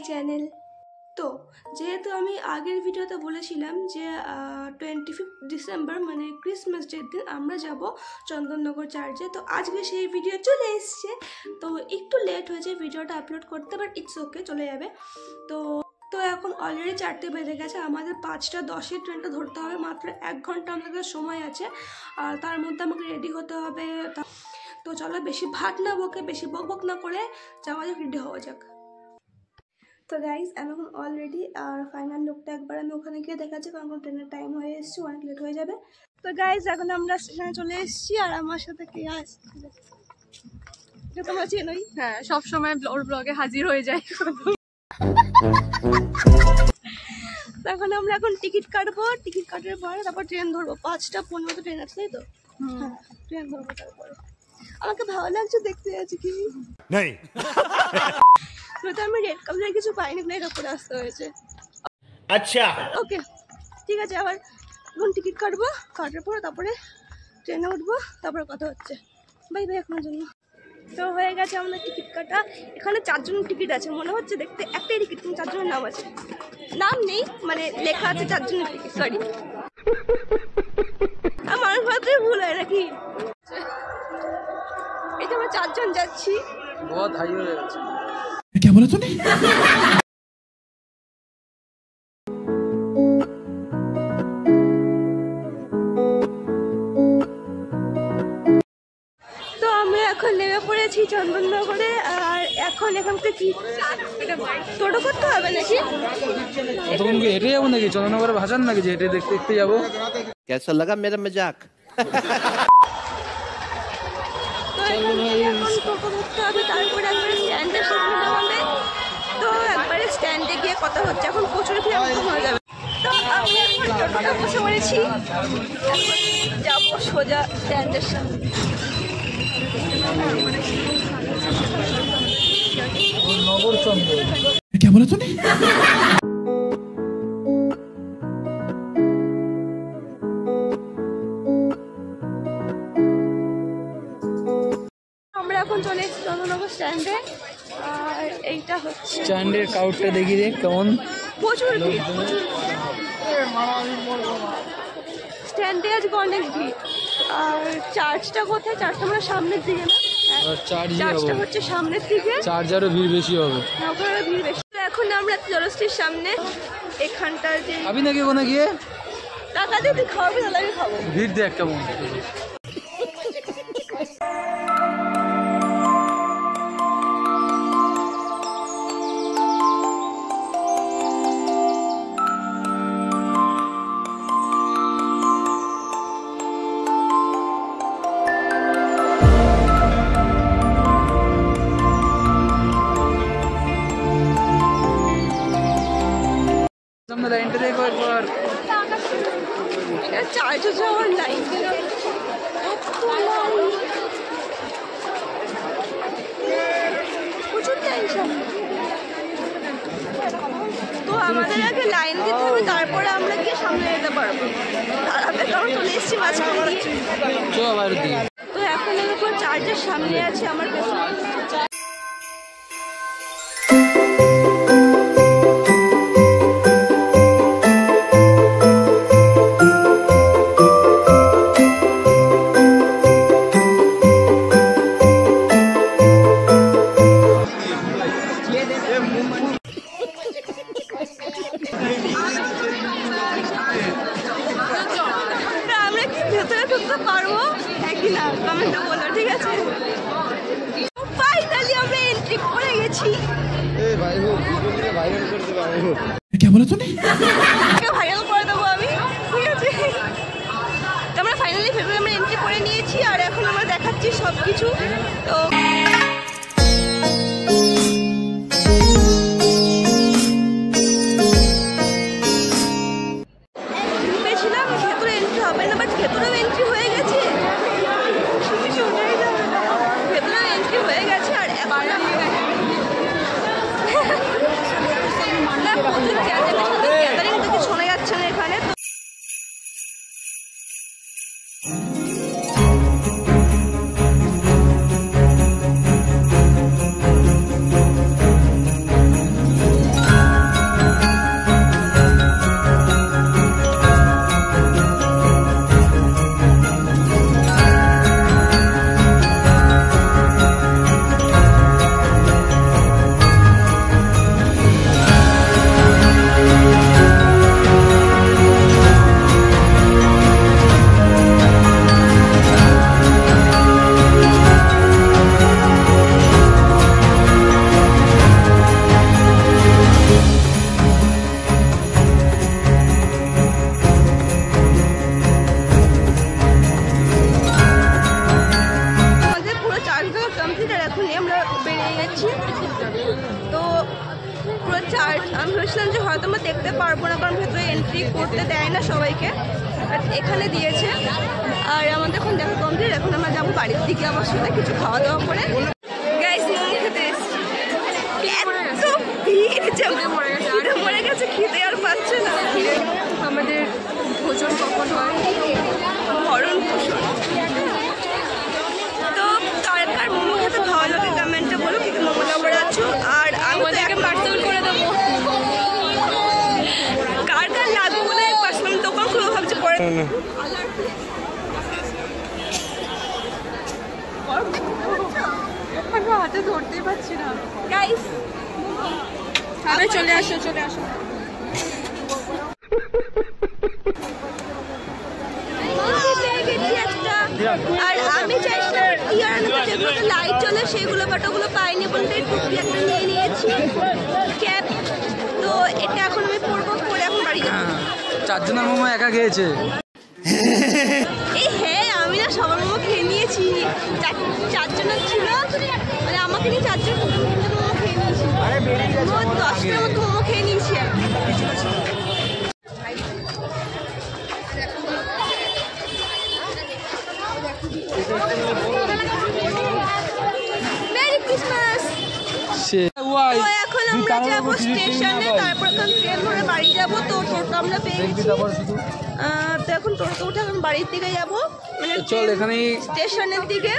Channel. তো যেহেতু আমি আগের ভিডিওতে বলেছিলাম যে 25 ডিসেম্বর মানে ক্রিসমাস ডের দিন আমরা যাব চন্দননগর চার্চে, তো আজকে সেই ভিডিও চলে এসছে। তো একটু লেট হয়েছে ভিডিওটা আপলোড করতে, বাট ইটস ওকে, চলে যাবে। তো এখন অলরেডি 4টে বেজে গেছে, আমাদের 5:10 ট্রেনটা ধরতে হবে। মাত্র 1 ঘন্টা আমাদের সময় আছে, আর তার মধ্যে আমাকে রেডি হতে হবে। তো চলো বেশি ভাট না বকে, বেশি বক না করে যাওয়া যাক, রেডি হওয়া যাক। তো গাইজ আমি এখন অলরেডি, আর ফাইনাল লুকটা একবার আমি ওখানে গিয়ে দেখাচ্ছি, কারণ ট্রেনের টাইম হয়ে এসেছি, অনেক লেট হয়ে যাবে। তো গাইজ এখন আমরা স্টেশনে চলে এসেছি, আর আমার সাথে কে আসছে তোমরা চেনোই। হ্যাঁ, সবসময় ওর ব্লগে হাজির হয়ে যায়। এখন আমরা টিকিট কাটবো, টিকিট কাটার পরে তারপর ট্রেন ধরবো। 5:15 ট্রেন আছে, তাই তো? হ্যাঁ, ট্রেন ধরবো। তারপরে আমাকে ভালো লাগছে দেখতে, আছে কি নেই তো আমি রেড কালারের কিছু পাইনি, এটা করে আসতে হয়েছে। আচ্ছা, ওকে, ঠিক আছে। আবার এখন টিকিট কাটবো, কাটার পরে তারপরে ট্রেনে উঠবো, তারপরে কথা হচ্ছে। বাই বাই এখনের জন্য। তো হয়ে গেছে আমাদের টিকিট কাটা। এখানে 4 জনের টিকিট আছে মনে হচ্ছে, দেখতে একটাই টিকিট, কিন্তু 4 জনের নাম আছে। নাম নেই মানে লেখা আছে 4 জনের টিকিট, সরি। আমার মাত্র ভুল হয় নাকি? এই যে আমরা 4 জন যাচ্ছি। बहुत हाई हो गया। क्या बोला तूने? তো আমরা এখন নেমে পড়েছি চন্দননগরে, আর এখন এখানকে কি টোটো করতে হবে নাকি? তখন কি হেঁটে যাবো নাকি? চন্দননগরে ভাসান নাকি যে হেঁটে দেখতে দেখতে যাবো? कैसा लगा मेरा मजाक? টোটো করতে হবে, তারপরে একবারে স্ট্যান্ডের সামনে নামাবে। তো একবারে স্ট্যান্ডে গিয়ে কথা হচ্ছে, এখন প্রচুর ভিড় হয়ে যাবে। তো আমি এখন টোটোটা বসে পড়েছি, যাবো সোজা স্ট্যান্ডের সামনে। নগর চন্দ্র। क्या बोला तूने? আমরা এখন চলে এসেছি চন্দননগর স্ট্যান্ডে, আর এইটা হচ্ছে স্ট্যান্ডের কাউটটা দেখি রে কেমন। প্রচুর ভিড়, স্ট্যান্ডে আজকে অনেক ভিড়। আর চার্চটা কোথায়? চার্চটা আমরা সামনের দিকে না, চার্চটা হচ্ছে সামনের দিকে। চার্জারও ভিড় বেশি হবে, ওখানে ভিড় বেশি। এখন আমরা জলশ্রীর সামনে, এখানটার যে খাবি নাকি ওখানে গিয়ে? টাকা দিয়ে তুই খাওয়াবি, তাহলে আমি খাবো। ভিড় দেখ কেমন। সামনে লাইনটা দেখো একবার। এটা চার্চে যাওয়ার লাইন, প্রচুর টেনশন। তো আমাদের আগে লাইন দিতে হবে, তারপরে আমরা গিয়ে সামনে যেতে পারবো। তারাতে কারণ চলে এসেছি মাঝখানে। তো এখন আমি পুরো চার্চের সামনে আছি, আমার পেছনে আমরা কি ভেতরে ঢুকতে পারবো একই না? কমেন্টে বলো, ঠিক আছে? ফাইনালি আমরা এন্ট্রি করে গেছি। क्या बोला तूने? ভাইরাল করে দেবো আমি, ঠিক আছে? তো আমরা ফাইনালি ভেতরে আমরা এন্ট্রি করে নিয়েছি, আর এখন আমরা দেখাচ্ছি সবকিছু। তো ভেবেছিলাম ভেতরে এন্ট্রি হবে না, বাট ভেতরেও এন্ট্রি হয়ে গেছে। ভেতরে এন্ট্রি হয়ে গেছে, আর এখন প্রচুর গ্যাদারিং থেকে শোনা যাচ্ছে না এখানে। পারবো না, কারণ ভেতরে এন্ট্রি করতে দেয় না সবাইকে, বাট এখানে দিয়েছে। আর আমাদের এখন দেখা কমপ্লিট, এখন আমরা যাবো বাড়ির দিকে আমার সাথে কিছু খাওয়া দাওয়া করে। গাইস মোমো খেতে এসেছি, এত ভিড় যে মরে গেছে, খেতে আর পাচ্ছে না। আমাদের ভোজন কখন হয়? ভরণ পোষণ। তো কার কার মোমো খেতে ভালো লাগে কমেন্টে বলো, কিন্তু মোমো লাভার আছো। আর আমাদেরকে পার্সেল করে দেবো। কার কার লাগবে বলে পার্সোনাল দোকান খুলে ভাবছি পরে। আমি হাতে ধরতেই পারছি না। গাইস আরে চলে আসো, চলে আসো। আর আমি চাইছিলাম ইয়ারানোতে যেগুলোতে লাইট চলে সেগুলো, বাট ওগুলো পাইনি বলতে টুপি একটা নিয়ে নিয়েছি, ক্যাপ। তো এটা এখন আমি পরবো, পরে এখন বাড়ি যাবো। 4 জনের মোমো একা খেয়েছে। এই হ্যাঁ, আমি না সবার মোমো খেয়ে নিয়েছি। 4 জনের ছিল, মানে আমাকে নিয়ে 4 জন মোমো খেয়ে নিয়েছি। 10টার মতো মোমো খেয়ে নিয়েছি আর মেরি ক্রিসমাস। সে তো এখন আমরা যাবো স্টেশনে, তারপর এখন ট্রেন ধরে বাড়ি যাবো। তো টোটো আমরা পেয়ে গেছি, তো এখন টোটো উঠে এখন বাড়ির দিকে যাবো, মানে চল এখানেই স্টেশনের দিকে।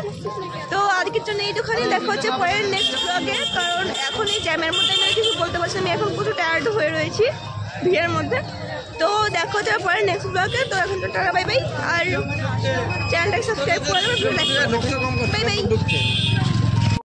তো আজকের জন্য এইটুখানি, দেখা হচ্ছে পরের নেক্সট ব্লগে, কারণ এখন এই জ্যামের মধ্যে আমি কিছু বলতে পারছি না, আমি এখন প্রচুর টায়ার্ড হয়ে রয়েছি ভিড়ের মধ্যে। তো দেখা হচ্ছে পরের নেক্সট ব্লগে। তো এখন তো টাটা, বাই বাই। আর চ্যানেলটাকে সাবস্ক্রাইব করে দেবে, বাই বাই।